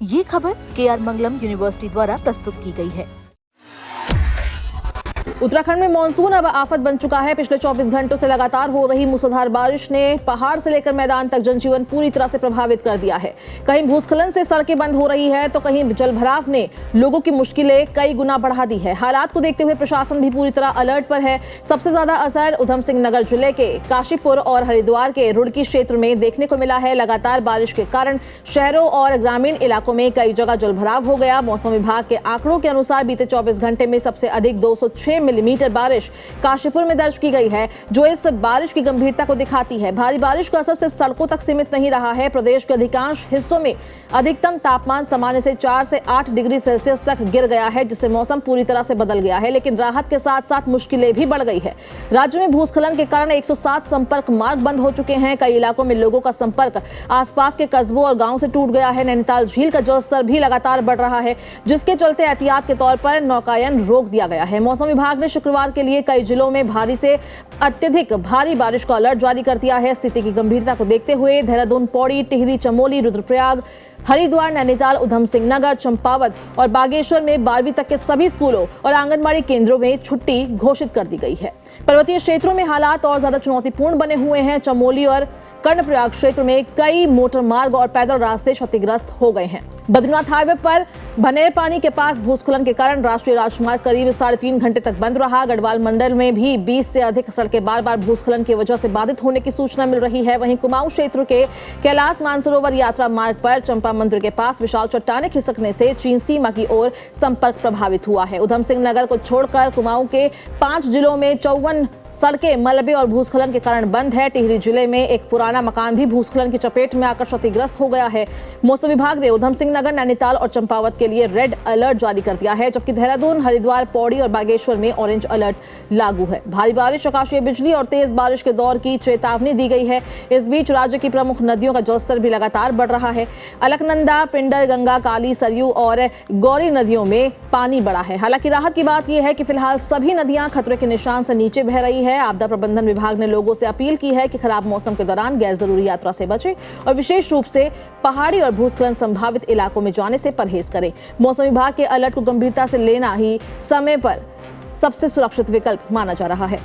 ये खबर KR मंगलम university द्वारा प्रस्तुत की गई है। उत्तराखंड में मानसून अब आफत बन चुका है। पिछले 24 घंटों से लगातार हो रही मूसलाधार बारिश ने पहाड़ से लेकर मैदान तक जनजीवन पूरी तरह से प्रभावित कर दिया है। कहीं भूस्खलन से सड़कें बंद हो रही है तो कहीं जलभराव ने लोगों की मुश्किलें कई गुना बढ़ा दी है। हालात को देखते हुए प्रशासन भी पूरी तरह अलर्ट पर है। सबसे ज्यादा असर उधम सिंह नगर जिले के काशीपुर और हरिद्वार के रुड़की क्षेत्र में देखने को मिला है। लगातार बारिश के कारण शहरों और ग्रामीण इलाकों में कई जगह जलभराव हो गया। मौसम विभाग के आंकड़ों के अनुसार बीते 24 घंटे में सबसे अधिक 206 मिलीमीटर बारिश काशीपुर में दर्ज की गई है, जो इस बारिश की गंभीरता को दिखाती है। भारी बारिश का असर सिर्फ सड़कों तक सीमित नहीं रहा है। प्रदेश के अधिकांश हिस्सों में अधिकतम तापमान सामान्य से 4 से 8 डिग्री सेल्सियस तक गिर गया है, जिससे मौसम पूरी तरह से बदल गया है। लेकिन राहत के साथ साथ मुश्किलें भी बढ़ गई है। राज्य में भूस्खलन के कारण 107 संपर्क मार्ग बंद हो चुके हैं। कई इलाकों में लोगों का संपर्क आसपास के कस्बों और गांव से टूट गया है। नैनीताल झील का जलस्तर भी लगातार बढ़ रहा है, जिसके चलते एहतियात के तौर पर नौकायन रोक दिया गया है। मौसम विभाग ने शुक्रवार के लिए कई जिलों में भारी से अत्यधिक भारी बारिश का अलर्ट जारी कर दिया है। स्थिति की गंभीरता को देखते हुए देहरादून, पौड़ी, टिहरी, चमोली, रुद्रप्रयाग, हरिद्वार, नैनीताल, उधम सिंह नगर, चंपावत और बागेश्वर में 12वीं तक के सभी स्कूलों और आंगनबाड़ी केंद्रों में छुट्टी घोषित कर दी गई है। पर्वतीय क्षेत्रों में हालात और ज्यादा चुनौतीपूर्ण बने हुए हैं। चमोली और कर्णप्रयाग क्षेत्र में कई मोटर मार्ग और पैदल रास्ते क्षतिग्रस्त हो गए हैं। बद्रीनाथ हाईवे पर भनेर पानी के पास भूस्खलन के कारण राष्ट्रीय राजमार्ग करीब 3.5 घंटे तक बंद रहा। गढ़वाल मंडल में भी 20 से अधिक सड़कें बार बार भूस्खलन की वजह से बाधित होने की सूचना मिल रही है। वहीं कुमाऊं क्षेत्र के कैलाश मानसरोवर यात्रा मार्ग पर चंपा मंदिर के पास विशाल चट्टानें खिसकने से चीन सीमा की ओर संपर्क प्रभावित हुआ है। उधम सिंह नगर को छोड़कर कुमाऊं के 5 जिलों में 54 सड़कें मलबे और भूस्खलन के कारण बंद है। टिहरी जिले में एक पुराना मकान भी भूस्खलन की चपेट में आकर क्षतिग्रस्त हो गया है। मौसम विभाग ने उधम सिंह नगर, नैनीताल और चंपावत के लिए रेड अलर्ट जारी कर दिया है, जबकि देहरादून, हरिद्वार, पौड़ी और बागेश्वर में ऑरेंज अलर्ट लागू है। भारी बारिश, आकाशीय बिजली और तेज बारिश के दौर की चेतावनी दी गई है। इस बीच राज्य की प्रमुख नदियों का जलस्तर भी लगातार बढ़ रहा है। अलकनंदा, पिंडर, गंगा, काली, सरयू और गौरी नदियों में पानी बढ़ा है। हालांकि राहत की बात यह है कि फिलहाल सभी नदियां खतरे के निशान से नीचे बह रही है। आपदा प्रबंधन विभाग ने लोगों से अपील की है कि खराब मौसम के दौरान गैर जरूरी यात्रा से बचें और विशेष रूप से पहाड़ी और भूस्खलन संभावित इलाकों में जाने से परहेज करें। मौसम विभाग के अलर्ट को गंभीरता से लेना ही समय पर सबसे सुरक्षित विकल्प माना जा रहा है।